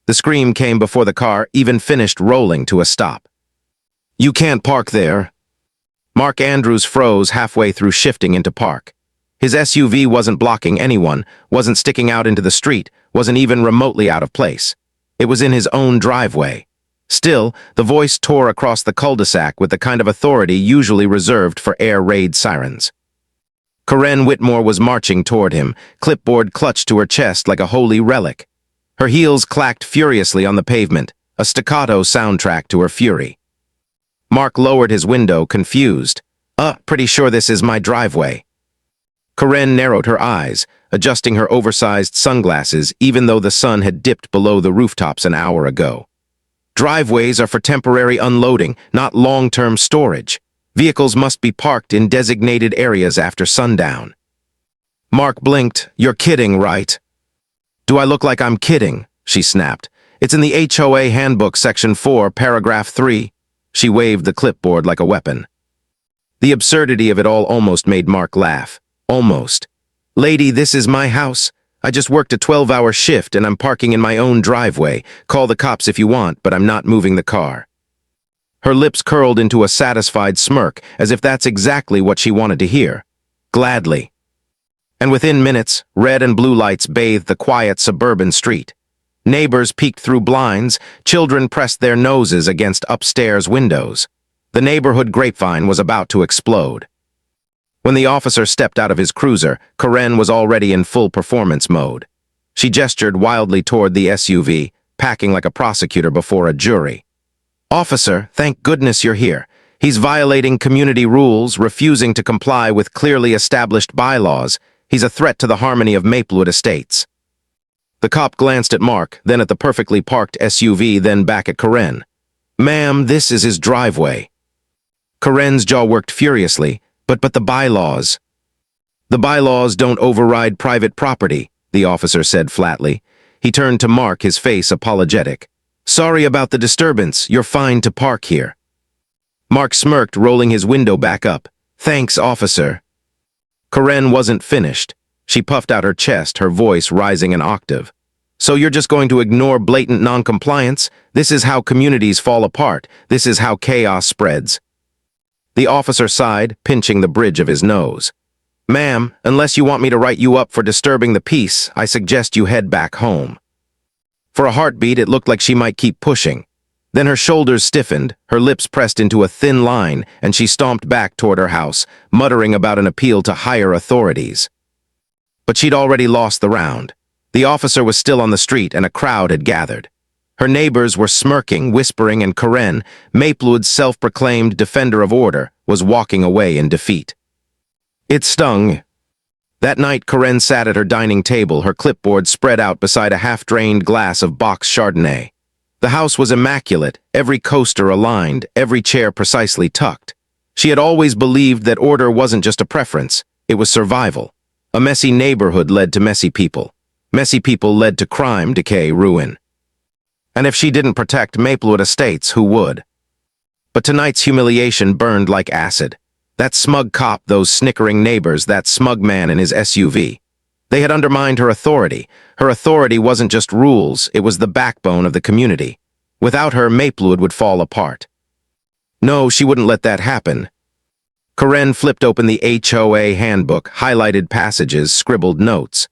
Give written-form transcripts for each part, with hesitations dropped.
The scream came before the car even finished rolling to a stop. "You can't park there." Mark Andrews froze halfway through shifting into park. His SUV wasn't blocking anyone, wasn't sticking out into the street, wasn't even remotely out of place. It was in his own driveway. Still, the voice tore across the cul-de-sac with the kind of authority usually reserved for air raid sirens. Corinne Whitmore was marching toward him, clipboard clutched to her chest like a holy relic. Her heels clacked furiously on the pavement, a staccato soundtrack to her fury. Mark lowered his window, confused. Pretty sure this is my driveway." Corinne narrowed her eyes, adjusting her oversized sunglasses even though the sun had dipped below the rooftops an hour ago. "Driveways are for temporary unloading, not long-term storage. Vehicles must be parked in designated areas after sundown." Mark blinked. "You're kidding, right?" "Do I look like I'm kidding?" she snapped. "It's in the HOA Handbook, Section 4, Paragraph 3. She waved the clipboard like a weapon. The absurdity of it all almost made Mark laugh. Almost. "Lady, this is my house. I just worked a 12-hour shift and I'm parking in my own driveway. Call the cops if you want, but I'm not moving the car." Her lips curled into a satisfied smirk, as if that's exactly what she wanted to hear. Gladly. And within minutes, red and blue lights bathed the quiet suburban street. Neighbors peeked through blinds, children pressed their noses against upstairs windows. The neighborhood grapevine was about to explode. When the officer stepped out of his cruiser, Corinne was already in full performance mode. She gestured wildly toward the SUV, packing like a prosecutor before a jury. "Officer, thank goodness you're here. He's violating community rules, refusing to comply with clearly established bylaws. He's a threat to the harmony of Maplewood Estates." The cop glanced at Mark, then at the perfectly parked SUV, then back at Corinne. "Ma'am, this is his driveway." Corinne's jaw worked furiously. But the bylaws." "The bylaws don't override private property," the officer said flatly. He turned to Mark, his face apologetic. "Sorry about the disturbance. You're fine to park here." Mark smirked, rolling his window back up. "Thanks, officer." Corinne wasn't finished. She puffed out her chest, her voice rising an octave. "So you're just going to ignore blatant noncompliance? This is how communities fall apart. This is how chaos spreads." The officer sighed, pinching the bridge of his nose. "Ma'am, unless you want me to write you up for disturbing the peace, I suggest you head back home." For a heartbeat, it looked like she might keep pushing. Then her shoulders stiffened, her lips pressed into a thin line, and she stomped back toward her house, muttering about an appeal to higher authorities. But she'd already lost the round. The officer was still on the street, and a crowd had gathered. Her neighbors were smirking, whispering, and Corinne, Maplewood's self-proclaimed defender of order, was walking away in defeat. It stung. That night, Corinne sat at her dining table, her clipboard spread out beside a half-drained glass of box Chardonnay. The house was immaculate, every coaster aligned, every chair precisely tucked. She had always believed that order wasn't just a preference, it was survival. A messy neighborhood led to messy people. Messy people led to crime, decay, ruin. And if she didn't protect Maplewood Estates, who would? But tonight's humiliation burned like acid. That smug cop, those snickering neighbors, that smug man in his SUV. They had undermined her authority. Her authority wasn't just rules, it was the backbone of the community. Without her, Maplewood would fall apart. No, she wouldn't let that happen. Corinne flipped open the HOA handbook, highlighted passages, scribbled notes.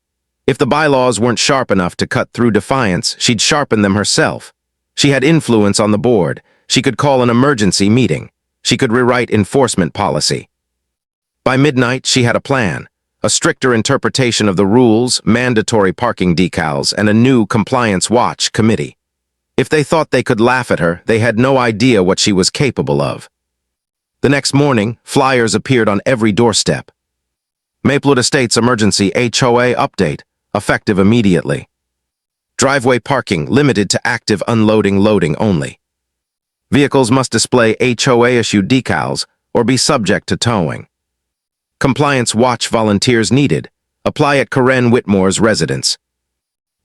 If the bylaws weren't sharp enough to cut through defiance, she'd sharpen them herself. She had influence on the board. She could call an emergency meeting. She could rewrite enforcement policy. By midnight, she had a plan. A stricter interpretation of the rules, mandatory parking decals, and a new compliance watch committee. If they thought they could laugh at her, they had no idea what she was capable of. The next morning, flyers appeared on every doorstep. Maplewood Estates Emergency HOA Update. Effective immediately. Driveway parking limited to active unloading loading only. Vehicles must display HOA-issued decals or be subject to towing. Compliance watch volunteers needed. Apply at Corinne Whitmore's residence.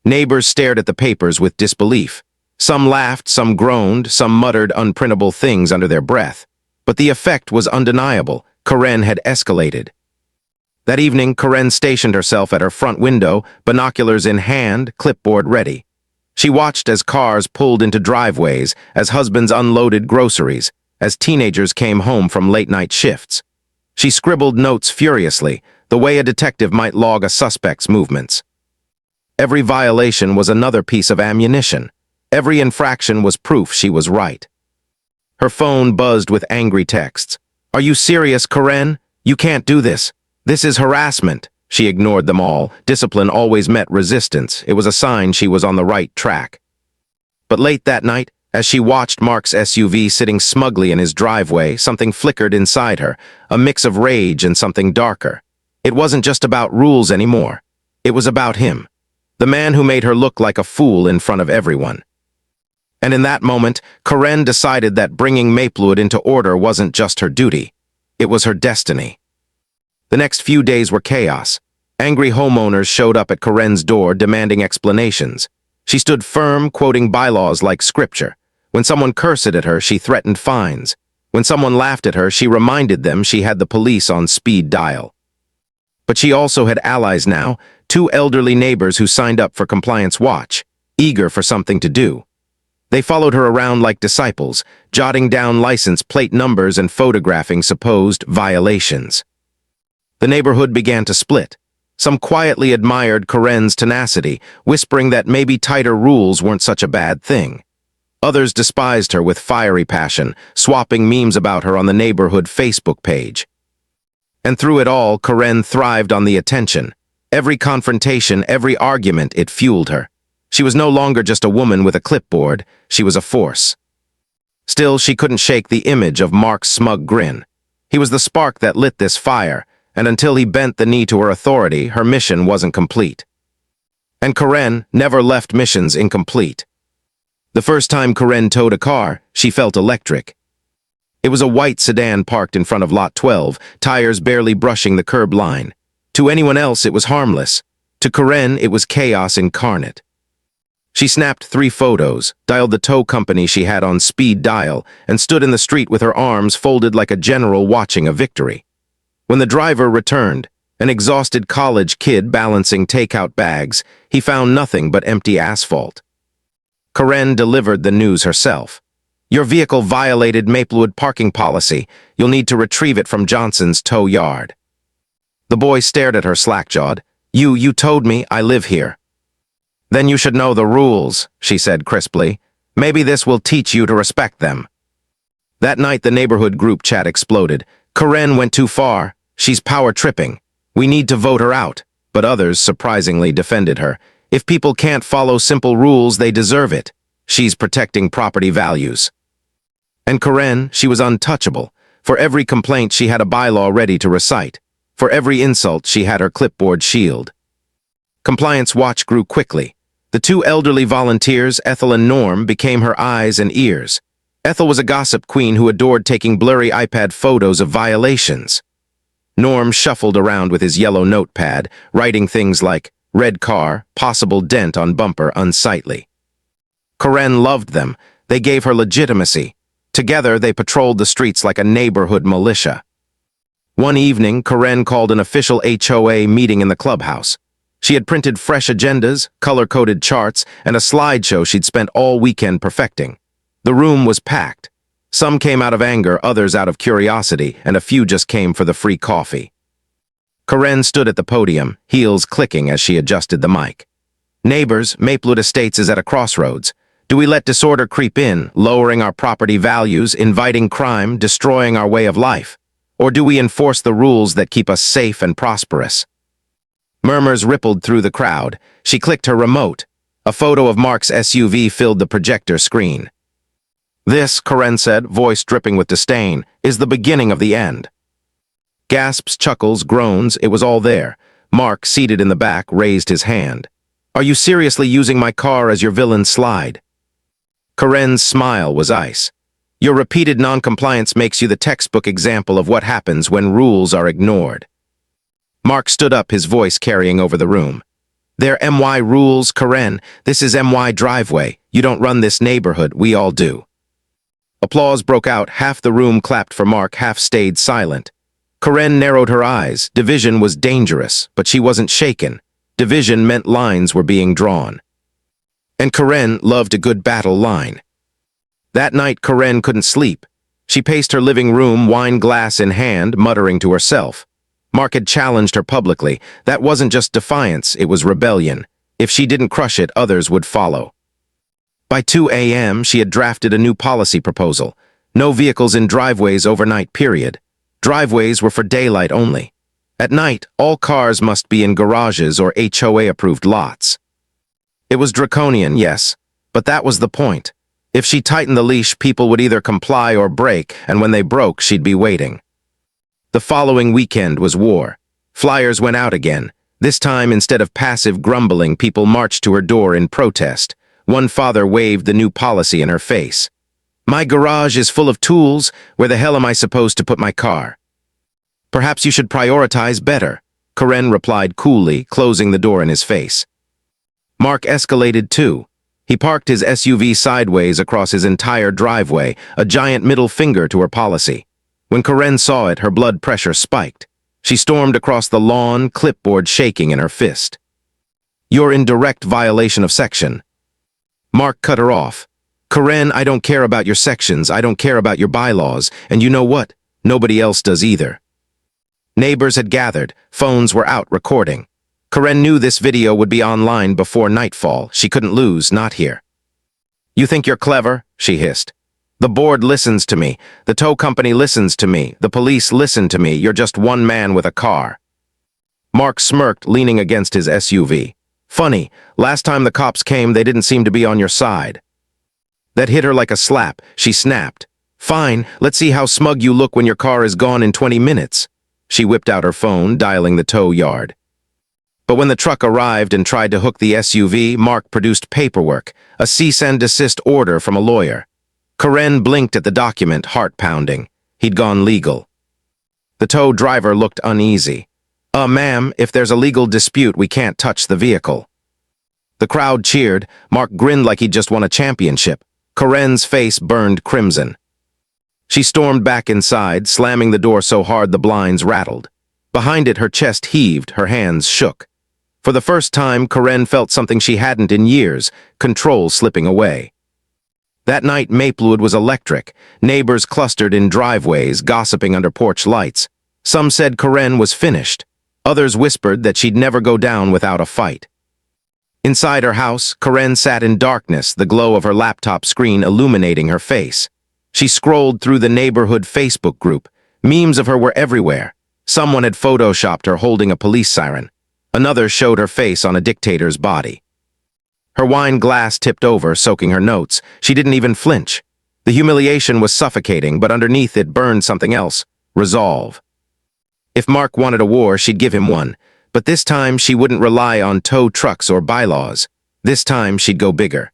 Neighbors stared at the papers with disbelief. Some laughed, some groaned, some muttered unprintable things under their breath. But the effect was undeniable. Corinne had escalated. That evening, Corinne stationed herself at her front window, binoculars in hand, clipboard ready. She watched as cars pulled into driveways, as husbands unloaded groceries, as teenagers came home from late-night shifts. She scribbled notes furiously, the way a detective might log a suspect's movements. Every violation was another piece of ammunition. Every infraction was proof she was right. Her phone buzzed with angry texts. "Are you serious, Karen? You can't do this. This is harassment." She ignored them all. Discipline always met resistance. It was a sign she was on the right track. But late that night, as she watched Mark's SUV sitting smugly in his driveway, something flickered inside her, a mix of rage and something darker. It wasn't just about rules anymore. It was about him, the man who made her look like a fool in front of everyone. And in that moment, Karen decided that bringing Maplewood into order wasn't just her duty. It was her destiny. The next few days were chaos. Angry homeowners showed up at Karen's door demanding explanations. She stood firm, quoting bylaws like scripture. When someone cursed at her, she threatened fines. When someone laughed at her, she reminded them she had the police on speed dial. But she also had allies now, two elderly neighbors who signed up for Compliance Watch, eager for something to do. They followed her around like disciples, jotting down license plate numbers and photographing supposed violations. The neighborhood began to split. Some quietly admired Karen's tenacity, whispering that maybe tighter rules weren't such a bad thing. Others despised her with fiery passion, swapping memes about her on the neighborhood Facebook page. And through it all, Karen thrived on the attention. Every confrontation, every argument, it fueled her. She was no longer just a woman with a clipboard, she was a force. Still, she couldn't shake the image of Mark's smug grin. He was the spark that lit this fire, and until he bent the knee to her authority, her mission wasn't complete. And Karen never left missions incomplete. The first time Karen towed a car, she felt electric. It was a white sedan parked in front of Lot 12, tires barely brushing the curb line. To anyone else, it was harmless. To Karen, it was chaos incarnate. She snapped 3 photos, dialed the tow company she had on speed dial, and stood in the street with her arms folded like a general watching a victory. When the driver returned, an exhausted college kid balancing takeout bags, he found nothing but empty asphalt. Karen delivered the news herself. "Your vehicle violated Maplewood parking policy. You'll need to retrieve it from Johnson's tow yard." The boy stared at her slack-jawed. You told me I live here." "Then you should know the rules," she said crisply. "Maybe this will teach you to respect them." That night, the neighborhood group chat exploded. "Karen went too far. She's power-tripping. We need to vote her out." But others surprisingly defended her. "If people can't follow simple rules, they deserve it. She's protecting property values." And Karen, she was untouchable. For every complaint, she had a bylaw ready to recite. For every insult, she had her clipboard shield. Compliance Watch grew quickly. The 2 elderly volunteers, Ethel and Norm, became her eyes and ears. Ethel was a gossip queen who adored taking blurry iPad photos of violations. Norm shuffled around with his yellow notepad, writing things like, "Red car, possible dent on bumper, unsightly." Karen loved them. They gave her legitimacy. Together, they patrolled the streets like a neighborhood militia. One evening, Karen called an official HOA meeting in the clubhouse. She had printed fresh agendas, color-coded charts, and a slideshow she'd spent all weekend perfecting. The room was packed. Some came out of anger, others out of curiosity, and a few just came for the free coffee. Karen stood at the podium, heels clicking as she adjusted the mic. "Neighbors, Maplewood Estates is at a crossroads. Do we let disorder creep in, lowering our property values, inviting crime, destroying our way of life? Or do we enforce the rules that keep us safe and prosperous?" Murmurs rippled through the crowd. She clicked her remote. A photo of Mark's SUV filled the projector screen. "This," Karen said, voice dripping with disdain, "is the beginning of the end." Gasps, chuckles, groans, it was all there. Mark, seated in the back, raised his hand. "Are you seriously using my car as your villain slide?" Karen's smile was ice. "Your repeated noncompliance makes you the textbook example of what happens when rules are ignored." Mark stood up, his voice carrying over the room. "They're MY rules, Karen. This is MY driveway. You don't run this neighborhood, we all do." Applause broke out. Half the room clapped for Mark, half stayed silent. Karen narrowed her eyes. Division was dangerous, but she wasn't shaken. Division meant lines were being drawn. And Karen loved a good battle line. That night, Karen couldn't sleep. She paced her living room, wine glass in hand, muttering to herself. Mark had challenged her publicly. That wasn't just defiance, it was rebellion. If she didn't crush it, others would follow. By 2 a.m., she had drafted a new policy proposal. No vehicles in driveways overnight, period. Driveways were for daylight only. At night, all cars must be in garages or HOA-approved lots. It was draconian, yes, but that was the point. If she tightened the leash, people would either comply or break, and when they broke, she'd be waiting. The following weekend was war. Flyers went out again. This time, instead of passive grumbling, people marched to her door in protest. One father waved the new policy in her face. "My garage is full of tools. Where the hell am I supposed to put my car?" "Perhaps you should prioritize better," Karen replied coolly, closing the door in his face. Mark escalated too. He parked his SUV sideways across his entire driveway, a giant middle finger to her policy. When Karen saw it, her blood pressure spiked. She stormed across the lawn, clipboard shaking in her fist. "You're in direct violation of section." Mark cut her off. "Karen, I don't care about your sections, I don't care about your bylaws, and you know what? Nobody else does either." Neighbors had gathered, phones were out recording. Karen knew this video would be online before nightfall. She couldn't lose, not here. "You think you're clever?" she hissed. "The board listens to me. The tow company listens to me. The police listen to me. You're just one man with a car." Mark smirked, leaning against his SUV. "Funny, last time the cops came, they didn't seem to be on your side." That hit her like a slap. She snapped. "Fine, let's see how smug you look when your car is gone in 20 minutes. She whipped out her phone, dialing the tow yard. But when the truck arrived and tried to hook the SUV, Mark produced paperwork, a cease and desist order from a lawyer. Karen blinked at the document, heart pounding. He'd gone legal. The tow driver looked uneasy. Ma'am, if there's a legal dispute, we can't touch the vehicle." The crowd cheered. Mark grinned like he'd just won a championship. Karen's face burned crimson. She stormed back inside, slamming the door so hard the blinds rattled. Behind it, her chest heaved, her hands shook. For the first time, Karen felt something she hadn't in years, control slipping away. That night, Maplewood was electric. Neighbors clustered in driveways, gossiping under porch lights. Some said Karen was finished. Others whispered that she'd never go down without a fight. Inside her house, Karen sat in darkness, the glow of her laptop screen illuminating her face. She scrolled through the neighborhood Facebook group. Memes of her were everywhere. Someone had photoshopped her holding a police siren. Another showed her face on a dictator's body. Her wine glass tipped over, soaking her notes. She didn't even flinch. The humiliation was suffocating, but underneath it burned something else. Resolve. If Mark wanted a war, she'd give him one. But this time, she wouldn't rely on tow trucks or bylaws. This time, she'd go bigger.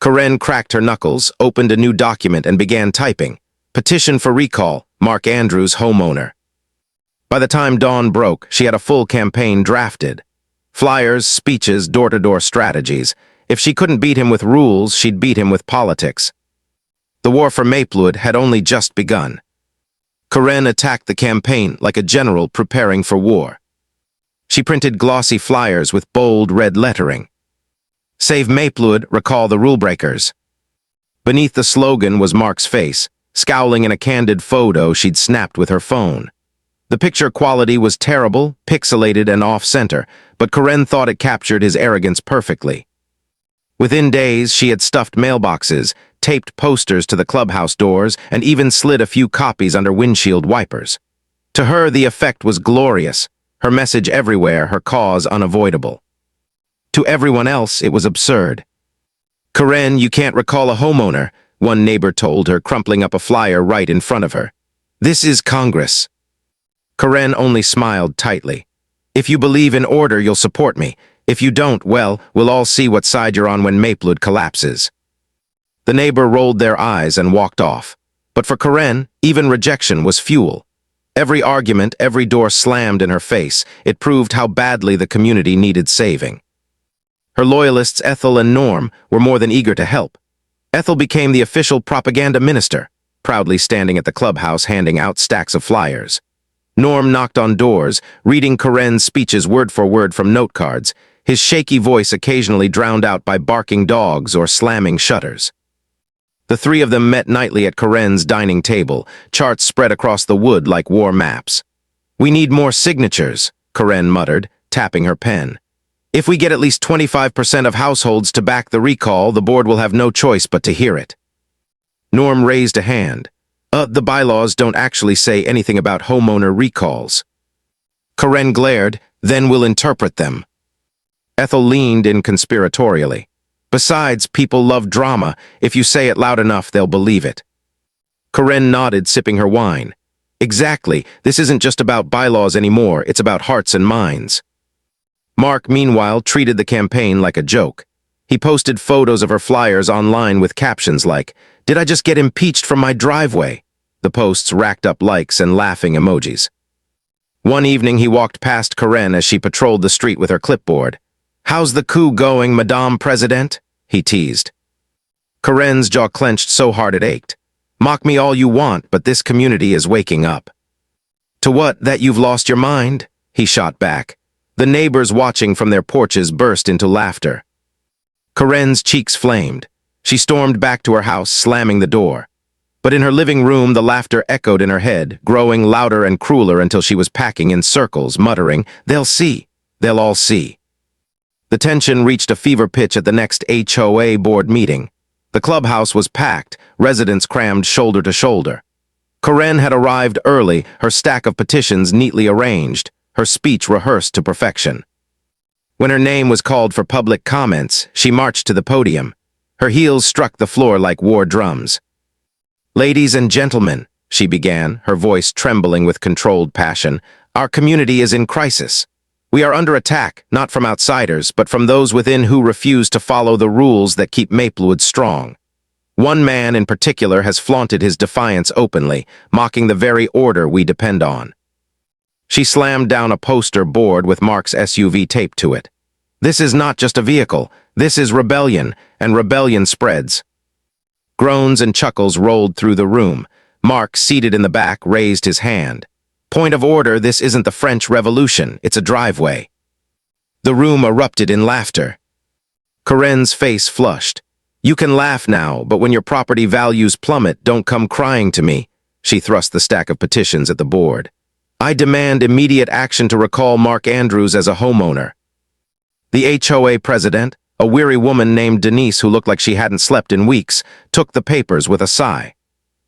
Karen cracked her knuckles, opened a new document, and began typing. Petition for recall, Mark Andrews, homeowner. By the time dawn broke, she had a full campaign drafted. Flyers, speeches, door-to-door strategies. If she couldn't beat him with rules, she'd beat him with politics. The war for Maplewood had only just begun. Karen attacked the campaign like a general preparing for war. She printed glossy flyers with bold red lettering. Save Maplewood, recall the rule breakers. Beneath the slogan was Mark's face, scowling in a candid photo she'd snapped with her phone. The picture quality was terrible, pixelated and off-center, but Karen thought it captured his arrogance perfectly. Within days, she had stuffed mailboxes, taped posters to the clubhouse doors, and even slid a few copies under windshield wipers. To her, the effect was glorious, her message everywhere, her cause unavoidable. To everyone else, it was absurd. "Karen, you can't recall a homeowner," one neighbor told her, crumpling up a flyer right in front of her. "This is Congress." Karen only smiled tightly. "If you believe in order, you'll support me. If you don't, well, we'll all see what side you're on when Maplewood collapses." The neighbor rolled their eyes and walked off. But for Karen, even rejection was fuel. Every argument, every door slammed in her face. It proved how badly the community needed saving. Her loyalists, Ethel and Norm, were more than eager to help. Ethel became the official propaganda minister, proudly standing at the clubhouse handing out stacks of flyers. Norm knocked on doors, reading Karen's speeches word for word from note cards. his shaky voice occasionally drowned out by barking dogs or slamming shutters. The three of them met nightly at Karen's dining table, charts spread across the wood like war maps. "We need more signatures," Karen muttered, tapping her pen. "If we get at least 25% of households to back the recall, the board will have no choice but to hear it." Norm raised a hand. The bylaws don't actually say anything about homeowner recalls." Karen glared, "Then we'll interpret them." Ethel leaned in conspiratorially. "Besides, people love drama. If you say it loud enough, they'll believe it." Karen nodded, sipping her wine. "Exactly. This isn't just about bylaws anymore. It's about hearts and minds." Mark, meanwhile, treated the campaign like a joke. He posted photos of her flyers online with captions like, "Did I just get impeached from my driveway?" The posts racked up likes and laughing emojis. One evening, he walked past Karen as she patrolled the street with her clipboard. "How's the coup going, Madame President?" he teased. Karen's jaw clenched so hard it ached. "Mock me all you want, but this community is waking up." "To what, that you've lost your mind?" he shot back. The neighbors watching from their porches burst into laughter. Karen's cheeks flamed. She stormed back to her house, slamming the door. But in her living room, the laughter echoed in her head, growing louder and crueler until she was packing in circles, muttering, "They'll see. They'll all see." The tension reached a fever pitch at the next HOA board meeting. The clubhouse was packed, residents crammed shoulder to shoulder. Karen had arrived early, her stack of petitions neatly arranged, her speech rehearsed to perfection. When her name was called for public comments, she marched to the podium. Her heels struck the floor like war drums. "Ladies and gentlemen," she began, her voice trembling with controlled passion, "our community is in crisis. We are under attack, not from outsiders, but from those within who refuse to follow the rules that keep Maplewood strong. One man in particular has flaunted his defiance openly, mocking the very order we depend on." She slammed down a poster board with Mark's SUV taped to it. "This is not just a vehicle. This is rebellion, and rebellion spreads." Groans and chuckles rolled through the room. Mark, seated in the back, raised his hand. "Point of order, this isn't the French Revolution, it's a driveway." The room erupted in laughter. Karen's face flushed. "You can laugh now, but when your property values plummet, don't come crying to me." She thrust the stack of petitions at the board. "I demand immediate action to recall Mark Andrews as a homeowner." The HOA president, a weary woman named Denise who looked like she hadn't slept in weeks, took the papers with a sigh.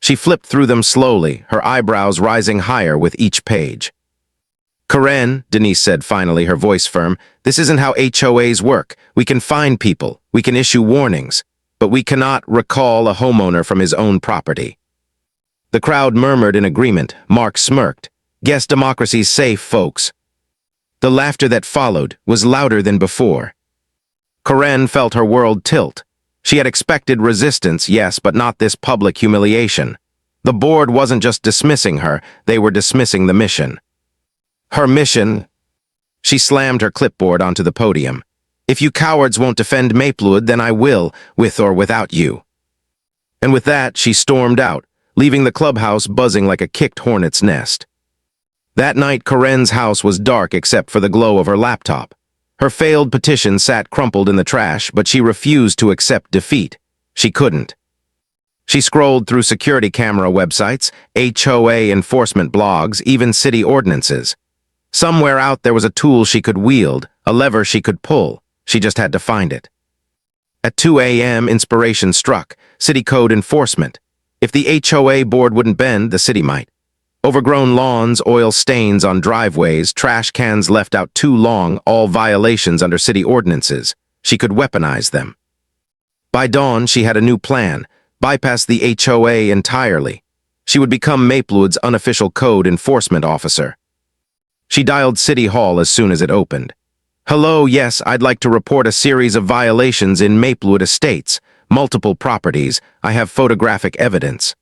She flipped through them slowly, her eyebrows rising higher with each page. "Karen," Denise said finally, her voice firm, "this isn't how HOAs work. We can fine people, we can issue warnings, but we cannot recall a homeowner from his own property." The crowd murmured in agreement. Mark smirked. "Guess democracy's safe, folks." The laughter that followed was louder than before. Karen felt her world tilt. She had expected resistance, yes, but not this public humiliation. The board wasn't just dismissing her, they were dismissing the mission. Her mission? She slammed her clipboard onto the podium. "If you cowards won't defend Maplewood, then I will, with or without you." And with that, she stormed out, leaving the clubhouse buzzing like a kicked hornet's nest. That night, Karen's house was dark except for the glow of her laptop. Her failed petition sat crumpled in the trash, but she refused to accept defeat. She couldn't. She scrolled through security camera websites, HOA enforcement blogs, even city ordinances. Somewhere out there was a tool she could wield, a lever she could pull. She just had to find it. At 2 a.m., inspiration struck. City code enforcement. If the HOA board wouldn't bend, the city might. Overgrown lawns, oil stains on driveways, trash cans left out too long, all violations under city ordinances. She could weaponize them. By dawn, she had a new plan. Bypass the HOA entirely. She would become Maplewood's unofficial code enforcement officer. She dialed City Hall as soon as it opened. "Hello, yes, I'd like to report a series of violations in Maplewood Estates. Multiple properties. I have photographic evidence."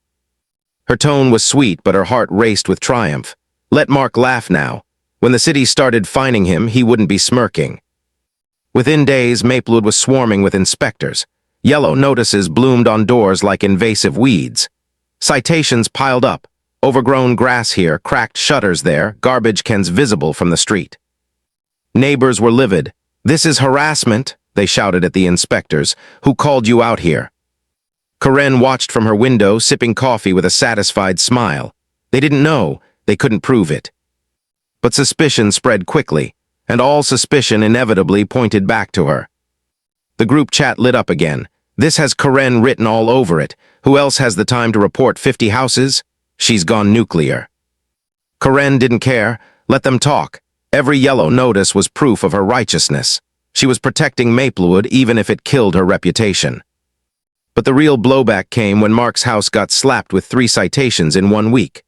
Her tone was sweet, but her heart raced with triumph. Let Mark laugh now. When the city started fining him, he wouldn't be smirking. Within days, Maplewood was swarming with inspectors. Yellow notices bloomed on doors like invasive weeds. Citations piled up. Overgrown grass here, cracked shutters there, garbage cans visible from the street. Neighbors were livid. "This is harassment," they shouted at the inspectors. "Who called you out here?" Karen watched from her window, sipping coffee with a satisfied smile. They didn't know, they couldn't prove it. But suspicion spread quickly, and all suspicion inevitably pointed back to her. The group chat lit up again. "This has Karen written all over it. Who else has the time to report 50 houses? She's gone nuclear." Karen didn't care. Let them talk. Every yellow notice was proof of her righteousness. She was protecting Maplewood even if it killed her reputation. But the real blowback came when Mark's house got slapped with 3 citations in 1 week.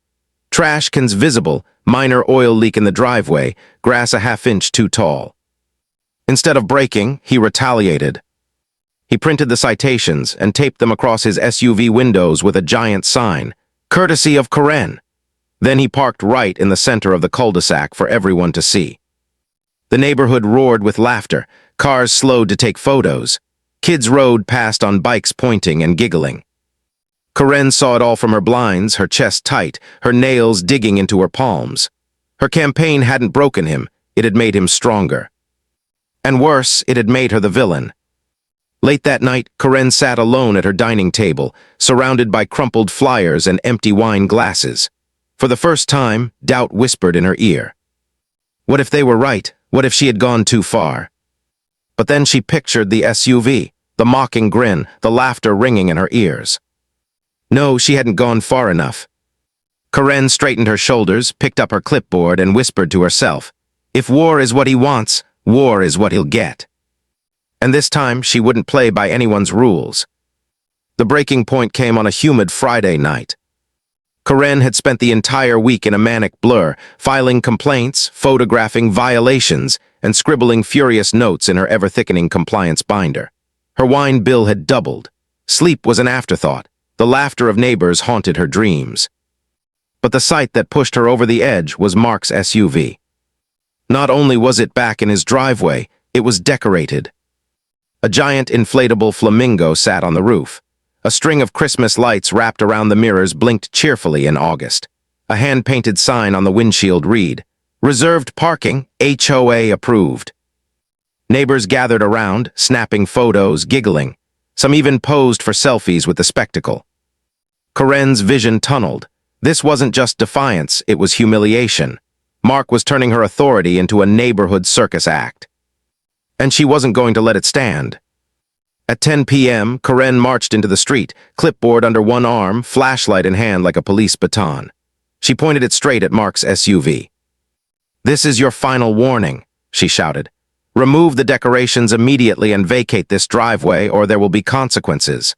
Trash cans visible, minor oil leak in the driveway, grass a half-inch too tall. Instead of breaking, he retaliated. He printed the citations and taped them across his SUV windows with a giant sign, "Courtesy of Karen." Then he parked right in the center of the cul-de-sac for everyone to see. The neighborhood roared with laughter. Cars slowed to take photos. Kids rode past on bikes pointing and giggling. Karen saw it all from her blinds, her chest tight, her nails digging into her palms. Her campaign hadn't broken him, it had made him stronger. And worse, it had made her the villain. Late that night, Karen sat alone at her dining table, surrounded by crumpled flyers and empty wine glasses. For the first time, doubt whispered in her ear. What if they were right? What if she had gone too far? But then she pictured the SUV, the mocking grin, the laughter ringing in her ears. No, she hadn't gone far enough. Karen straightened her shoulders, picked up her clipboard, and whispered to herself, "If war is what he wants, war is what he'll get." And this time, she wouldn't play by anyone's rules. The breaking point came on a humid Friday night. Karen had spent the entire week in a manic blur, filing complaints, photographing violations, and scribbling furious notes in her ever-thickening compliance binder. Her wine bill had doubled. Sleep was an afterthought. The laughter of neighbors haunted her dreams. But the sight that pushed her over the edge was Mark's SUV. Not only was it back in his driveway, it was decorated. A giant inflatable flamingo sat on the roof. A string of Christmas lights wrapped around the mirrors blinked cheerfully in August. A hand-painted sign on the windshield read, "Reserved parking, HOA approved." Neighbors gathered around, snapping photos, giggling. Some even posed for selfies with the spectacle. Karen's vision tunneled. This wasn't just defiance, it was humiliation. Mark was turning her authority into a neighborhood circus act. And she wasn't going to let it stand. At 10 p.m., Karen marched into the street, clipboard under one arm, flashlight in hand like a police baton. She pointed it straight at Mark's SUV. "This is your final warning," she shouted. "Remove the decorations immediately and vacate this driveway, or there will be consequences."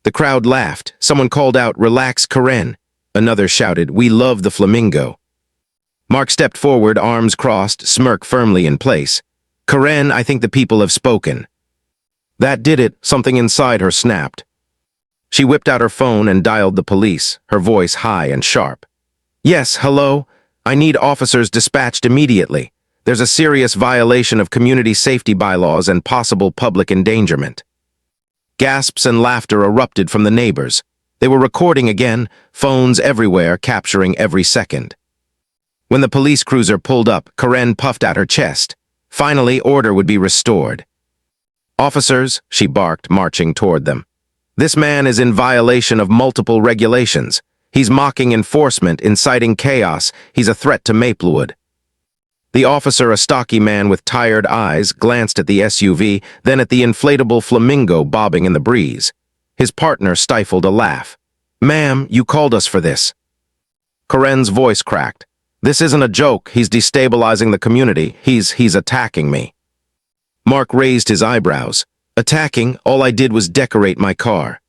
The crowd laughed. Someone called out, "Relax, Karen." Another shouted, "We love the flamingo." Mark stepped forward, arms crossed, smirk firmly in place. "Karen, I think the people have spoken." That did it. Something inside her snapped. She whipped out her phone and dialed the police, her voice high and sharp. "Yes, hello? I need officers dispatched immediately. There's a serious violation of community safety bylaws and possible public endangerment." Gasps and laughter erupted from the neighbors. They were recording again, phones everywhere, capturing every second. When the police cruiser pulled up, Karen puffed out her chest. Finally, order would be restored. "Officers," she barked, marching toward them. "This man is in violation of multiple regulations. He's mocking enforcement, inciting chaos. He's a threat to Maplewood." The officer, a stocky man with tired eyes, glanced at the SUV, then at the inflatable flamingo bobbing in the breeze. His partner stifled a laugh. "Ma'am, you called us for this." Karen's voice cracked. "This isn't a joke. He's destabilizing the community. He's attacking me." Mark raised his eyebrows. "Attacking? All I did was decorate my car."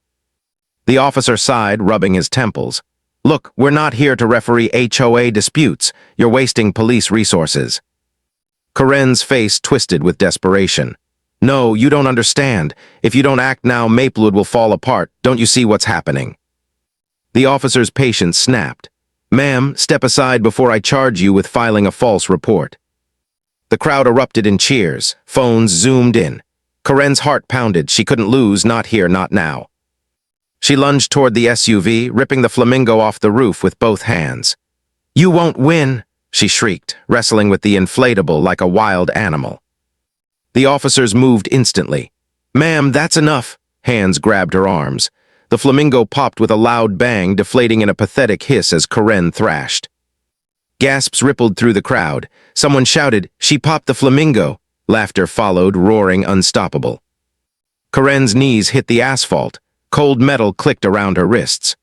The officer sighed, rubbing his temples. "Look, we're not here to referee HOA disputes. You're wasting police resources." Karen's face twisted with desperation. "No, you don't understand. If you don't act now, Maplewood will fall apart. Don't you see what's happening?" The officer's patience snapped. "Ma'am, step aside before I charge you with filing a false report." The crowd erupted in cheers. Phones zoomed in. Karen's heart pounded. She couldn't lose, not here, not now. She lunged toward the SUV, ripping the flamingo off the roof with both hands. "You won't win," she shrieked, wrestling with the inflatable like a wild animal. The officers moved instantly. "Ma'am, that's enough." Hands grabbed her arms. The flamingo popped with a loud bang, deflating in a pathetic hiss as Karen thrashed. Gasps rippled through the crowd. Someone shouted, "She popped the flamingo." Laughter followed, roaring unstoppable. Karen's knees hit the asphalt. Cold metal clicked around her wrists.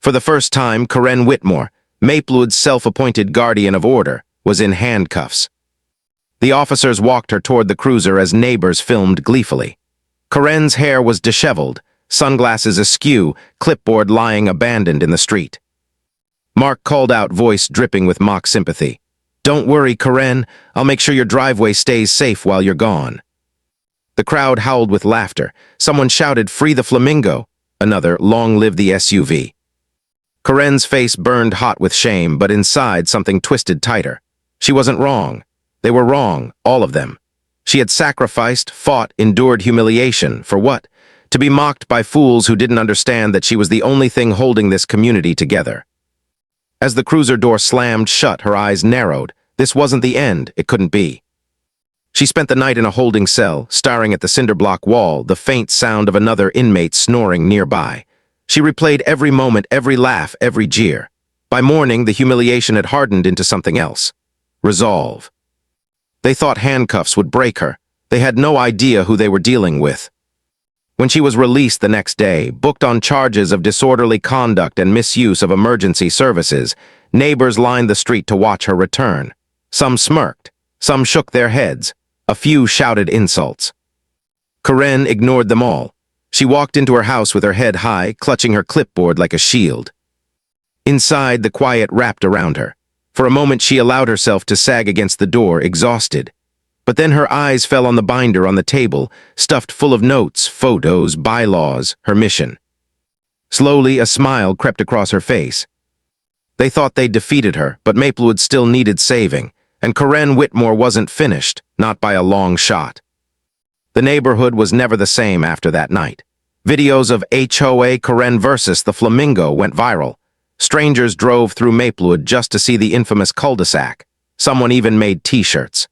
For the first time, Karen Whitmore, Maplewood's self-appointed guardian of order, was in handcuffs. The officers walked her toward the cruiser as neighbors filmed gleefully. Karen's hair was disheveled, sunglasses askew, clipboard lying abandoned in the street. Mark called out, voice dripping with mock sympathy. "Don't worry, Karen. I'll make sure your driveway stays safe while you're gone." The crowd howled with laughter. Someone shouted, "Free the flamingo." Another, "Long live the SUV." Karen's face burned hot with shame, but inside something twisted tighter. She wasn't wrong. They were wrong, all of them. She had sacrificed, fought, endured humiliation. For what? To be mocked by fools who didn't understand that she was the only thing holding this community together. As the cruiser door slammed shut, her eyes narrowed. This wasn't the end. It couldn't be. She spent the night in a holding cell, staring at the cinder block wall, the faint sound of another inmate snoring nearby. She replayed every moment, every laugh, every jeer. By morning, the humiliation had hardened into something else. Resolve. They thought handcuffs would break her. They had no idea who they were dealing with. When she was released the next day, booked on charges of disorderly conduct and misuse of emergency services, neighbors lined the street to watch her return. Some smirked. Some shook their heads. A few shouted insults. Karen ignored them all. She walked into her house with her head high, clutching her clipboard like a shield. Inside, the quiet wrapped around her. For a moment, she allowed herself to sag against the door, exhausted. But then her eyes fell on the binder on the table, stuffed full of notes, photos, bylaws, her mission. Slowly, a smile crept across her face. They thought they'd defeated her, but Maplewood still needed saving, and Karen Whitmore wasn't finished, not by a long shot. The neighborhood was never the same after that night. Videos of HOA Karen versus the flamingo went viral. Strangers drove through Maplewood just to see the infamous cul-de-sac. Someone even made T-shirts.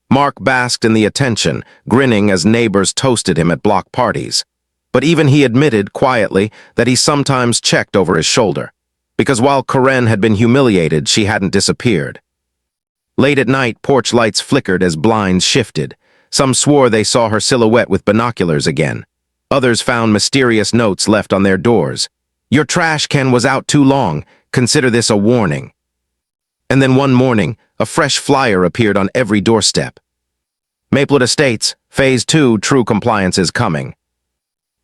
Mark basked in the attention, grinning as neighbors toasted him at block parties. But even he admitted, quietly, that he sometimes checked over his shoulder. Because while Karen had been humiliated, she hadn't disappeared. Late at night, porch lights flickered as blinds shifted. Some swore they saw her silhouette with binoculars again. Others found mysterious notes left on their doors. "Your trash can was out too long. Consider this a warning." And then one morning, a fresh flyer appeared on every doorstep. Maplewood Estates, Phase 2, true compliance is coming.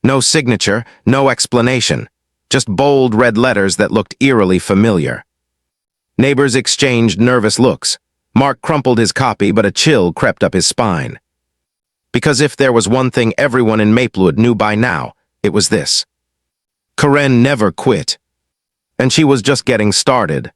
No signature, no explanation. Just bold red letters that looked eerily familiar. Neighbors exchanged nervous looks. Mark crumpled his copy, but a chill crept up his spine. Because if there was one thing everyone in Maplewood knew by now, it was this. Karen never quit. And she was just getting started.